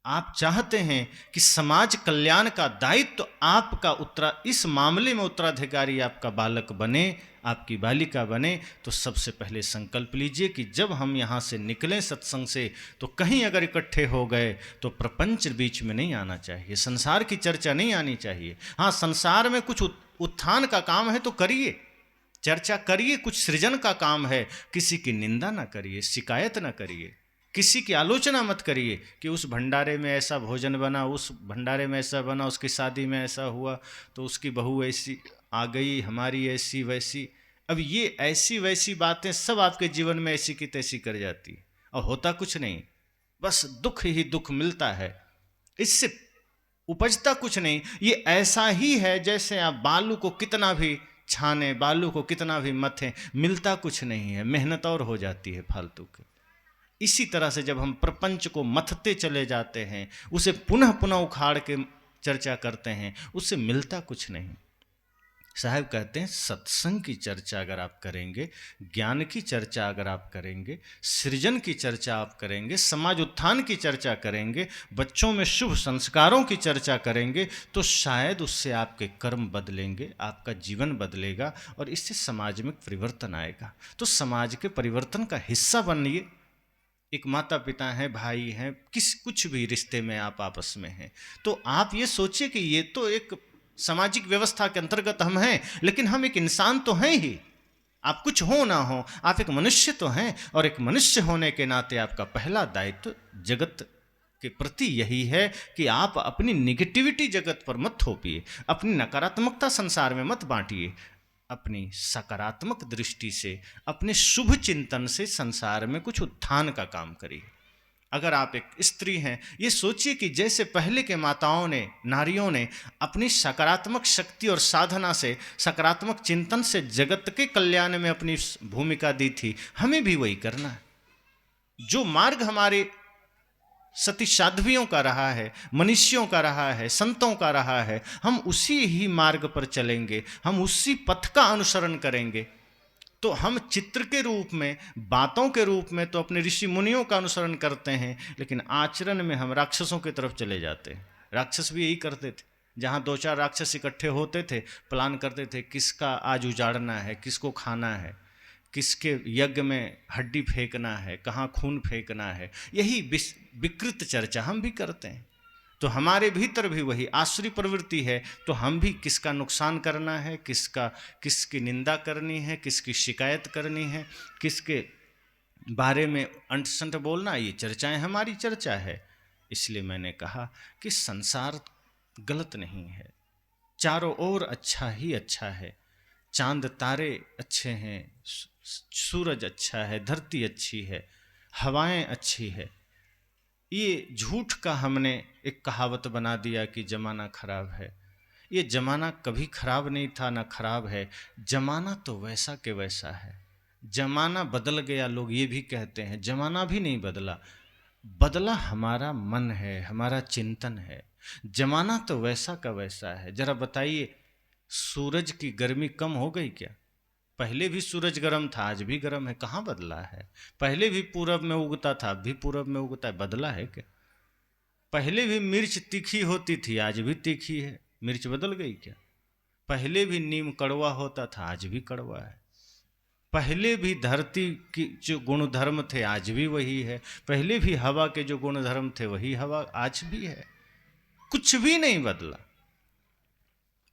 आप चाहते हैं कि समाज कल्याण का दायित्व आपका इस मामले में उत्तराधिकारी आपका बालक बने, आपकी बालिका बने, तो सबसे पहले संकल्प लीजिए कि जब हम यहाँ से निकलें सत्संग से, तो कहीं अगर इकट्ठे हो गए तो प्रपंच बीच में नहीं आना चाहिए, संसार की चर्चा नहीं आनी चाहिए। हाँ, संसार में कुछ उत्थान का काम है तो करिए, चर्चा करिए, कुछ सृजन का काम है, किसी की निंदा ना करिए, शिकायत ना करिए, किसी की आलोचना मत करिए कि उस भंडारे में ऐसा भोजन बना, उस भंडारे में ऐसा बना, उसकी शादी में ऐसा हुआ, तो उसकी बहू ऐसी आ गई, हमारी ऐसी वैसी। अब ये ऐसी वैसी बातें सब आपके जीवन में ऐसी की तैसी कर जाती है और होता कुछ नहीं, बस दुख ही दुख मिलता है, इससे उपजता कुछ नहीं। ये ऐसा ही है जैसे आप बालू को कितना भी छाने, बालू को कितना भी मथें, मिलता कुछ नहीं है, मेहनत और हो जाती है फालतू की। इसी तरह से जब हम प्रपंच को मथते चले जाते हैं, उसे पुनः पुनः उखाड़ के चर्चा करते हैं, उससे मिलता कुछ नहीं। साहब कहते हैं सत्संग की चर्चा अगर आप करेंगे, ज्ञान की चर्चा अगर आप करेंगे, सृजन की चर्चा आप करेंगे, समाज उत्थान की चर्चा करेंगे, बच्चों में शुभ संस्कारों की चर्चा करेंगे, तो शायद उससे आपके कर्म बदलेंगे, आपका जीवन बदलेगा और इससे समाज में परिवर्तन आएगा। तो समाज के परिवर्तन का हिस्सा बनिए। एक माता पिता हैं, भाई हैं, कुछ भी रिश्ते में आप आपस में हैं, तो आप ये सोचिए कि ये तो एक सामाजिक व्यवस्था के अंतर्गत हम हैं, लेकिन हम एक इंसान तो हैं ही। आप कुछ हो ना हो, आप एक मनुष्य तो हैं, और एक मनुष्य होने के नाते आपका पहला दायित्व जगत के प्रति यही है कि आप अपनी निगेटिविटी जगत पर मत थोपिए, अपनी नकारात्मकता संसार में मत बांटिए, अपनी सकारात्मक दृष्टि से, अपने शुभ चिंतन से संसार में कुछ उत्थान का काम करिए। अगर आप एक स्त्री हैं, ये सोचिए कि जैसे पहले के माताओं ने, नारियों ने अपनी सकारात्मक शक्ति और साधना से, सकारात्मक चिंतन से जगत के कल्याण में अपनी भूमिका दी थी, हमें भी वही करना है। जो मार्ग हमारे सती साध्वियों का रहा है, मनुष्यों का रहा है, संतों का रहा है, हम उसी ही मार्ग पर चलेंगे, हम उसी पथ का अनुसरण करेंगे। तो हम चित्र के रूप में, बातों के रूप में तो अपने ऋषि मुनियों का अनुसरण करते हैं, लेकिन आचरण में हम राक्षसों की तरफ चले जाते हैं। राक्षस भी यही करते थे, जहाँ 2-4 राक्षस इकट्ठे होते थे, प्लान करते थे किसका आज उजाड़ना है, किसको खाना है, किसके यज्ञ में हड्डी फेंकना है, कहाँ खून फेंकना है। यही विकृत चर्चा हम भी करते हैं। तो हमारे भीतर भी वही आसुरी प्रवृत्ति है, तो हम भी किसका नुकसान करना है, किसकी निंदा करनी है, किसकी शिकायत करनी है, किसके बारे में अंट संट बोलना, ये चर्चाएं हमारी चर्चा है। इसलिए मैंने कहा कि संसार गलत नहीं है, चारों ओर अच्छा ही अच्छा है, चांद तारे अच्छे हैं, सूरज अच्छा है, धरती अच्छी है, हवाएं अच्छी है। ये झूठ का हमने एक कहावत बना दिया कि जमाना खराब है। ये जमाना कभी खराब नहीं था, ना खराब है। जमाना तो वैसा के वैसा है। जमाना बदल गया, लोग ये भी कहते हैं, जमाना भी नहीं बदला, बदला हमारा मन है, हमारा चिंतन है। जमाना तो वैसा का वैसा है। जरा बताइए, सूरज की गर्मी कम हो गई क्या? पहले भी सूरज गर्म था, आज भी गर्म है, कहाँ बदला है? पहले भी पूरब में उगता था, अब भी पूरब में उगता है, बदला है क्या? पहले भी मिर्च तीखी होती थी, आज भी तीखी है, मिर्च बदल गई क्या? पहले भी नीम कड़वा होता था, आज भी कड़वा है। पहले भी धरती की जो गुणधर्म थे, आज भी वही है। पहले भी हवा के जो गुणधर्म थे, वही हवा आज भी है। कुछ भी नहीं बदला।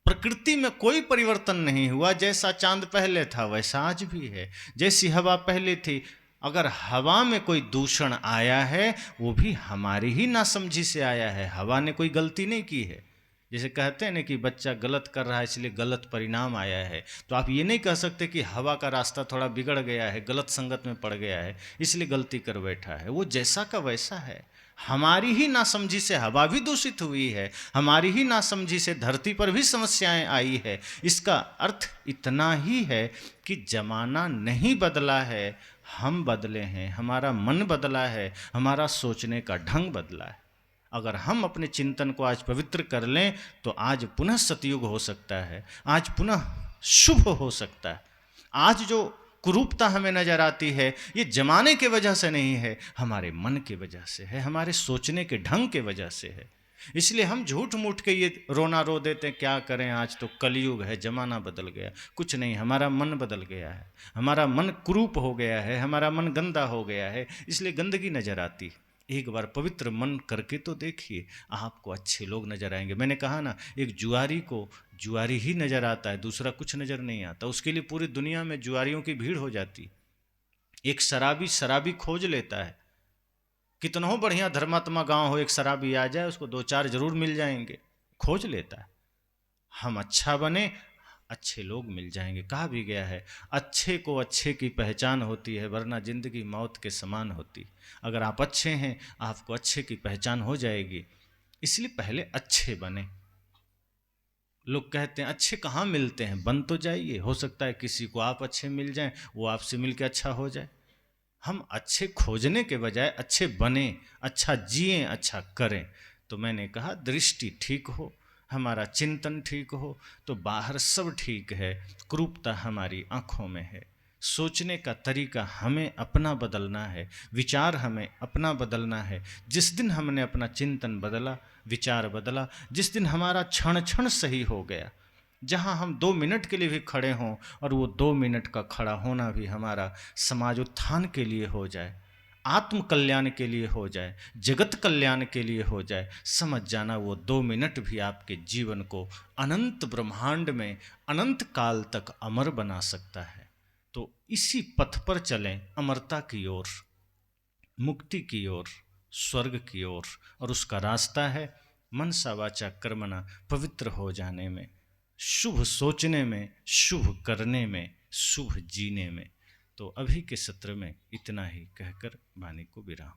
प्रकृति में कोई परिवर्तन नहीं हुआ। जैसा चांद पहले था वैसा आज भी है, जैसी हवा पहले थी। अगर हवा में कोई दूषण आया है, वो भी हमारी ही नासमझी से आया है, हवा ने कोई गलती नहीं की है। जैसे कहते हैं ना कि बच्चा गलत कर रहा है इसलिए गलत परिणाम आया है, तो आप ये नहीं कह सकते कि हवा का रास्ता थोड़ा बिगड़ गया है, गलत संगत में पड़ गया है, इसलिए गलती कर बैठा है। वो जैसा का वैसा है। हमारी ही नासमझी से हवा भी दूषित हुई है, हमारी ही नासमझी से धरती पर भी समस्याएं आई है। इसका अर्थ इतना ही है कि जमाना नहीं बदला है, हम बदले हैं, हमारा मन बदला है, हमारा सोचने का ढंग बदला है। अगर हम अपने चिंतन को आज पवित्र कर लें तो आज पुनः सतयुग हो सकता है, आज पुनः शुभ हो सकता है। आज जो कुरूपता हमें नजर आती है, ये जमाने के वजह से नहीं है, हमारे मन के वजह से है, हमारे सोचने के ढंग के वजह से है। इसलिए हम झूठ मूठ के ये रोना रो देते हैं, क्या करें आज तो कलयुग है, जमाना बदल गया। कुछ नहीं, हमारा मन बदल गया है, हमारा मन कुरूप हो गया है, हमारा मन गंदा हो गया है, इसलिए गंदगी नजर आती। एक बार पवित्र मन करके तो देखिए, आपको अच्छे लोग नजर आएंगे। मैंने कहा ना, एक जुआरी को जुआरी ही नजर आता है, दूसरा कुछ नजर नहीं आता। उसके लिए पूरी दुनिया में जुआरियों की भीड़ हो जाती। एक शराबी शराबी खोज लेता है, कितना हो बढ़िया धर्मात्मा गांव हो, एक शराबी आ जाए उसको 2-4 जरूर मिल जाएंगे, खोज लेता है। हम अच्छा बने, अच्छे लोग मिल जाएंगे। कहा भी गया है, अच्छे को अच्छे की पहचान होती है, वरना जिंदगी मौत के समान होती। अगर आप अच्छे हैं, आपको अच्छे की पहचान हो जाएगी। इसलिए पहले अच्छे बने। लोग कहते हैं अच्छे कहाँ मिलते हैं, बन तो जाइए, हो सकता है किसी को आप अच्छे मिल जाएं, वो आपसे मिलकर अच्छा हो जाए। हम अच्छे खोजने के बजाय अच्छे बने, अच्छा जिएं, अच्छा करें। तो मैंने कहा दृष्टि ठीक हो, हमारा चिंतन ठीक हो, तो बाहर सब ठीक है। क्रूरता हमारी आँखों में है। सोचने का तरीका हमें अपना बदलना है, विचार हमें अपना बदलना है। जिस दिन हमने अपना चिंतन बदला, विचार बदला, जिस दिन हमारा क्षण क्षण सही हो गया, जहाँ हम 2 मिनट के लिए भी खड़े हों और वो 2 मिनट का खड़ा होना भी हमारा समाज उत्थान के लिए हो जाए, आत्म कल्याण के लिए हो जाए, जगत कल्याण के लिए हो जाए, समझ जाना वो 2 मिनट भी आपके जीवन को अनंत ब्रह्मांड में अनंत काल तक अमर बना सकता है। तो इसी पथ पर चलें, अमरता की ओर, मुक्ति की ओर, स्वर्ग की ओर। और उसका रास्ता है मनसा वाचा कर्मणा, पवित्र हो जाने में, शुभ सोचने में, शुभ करने में, शुभ जीने में। तो अभी के सत्र में इतना ही कहकर वाणी को विराम।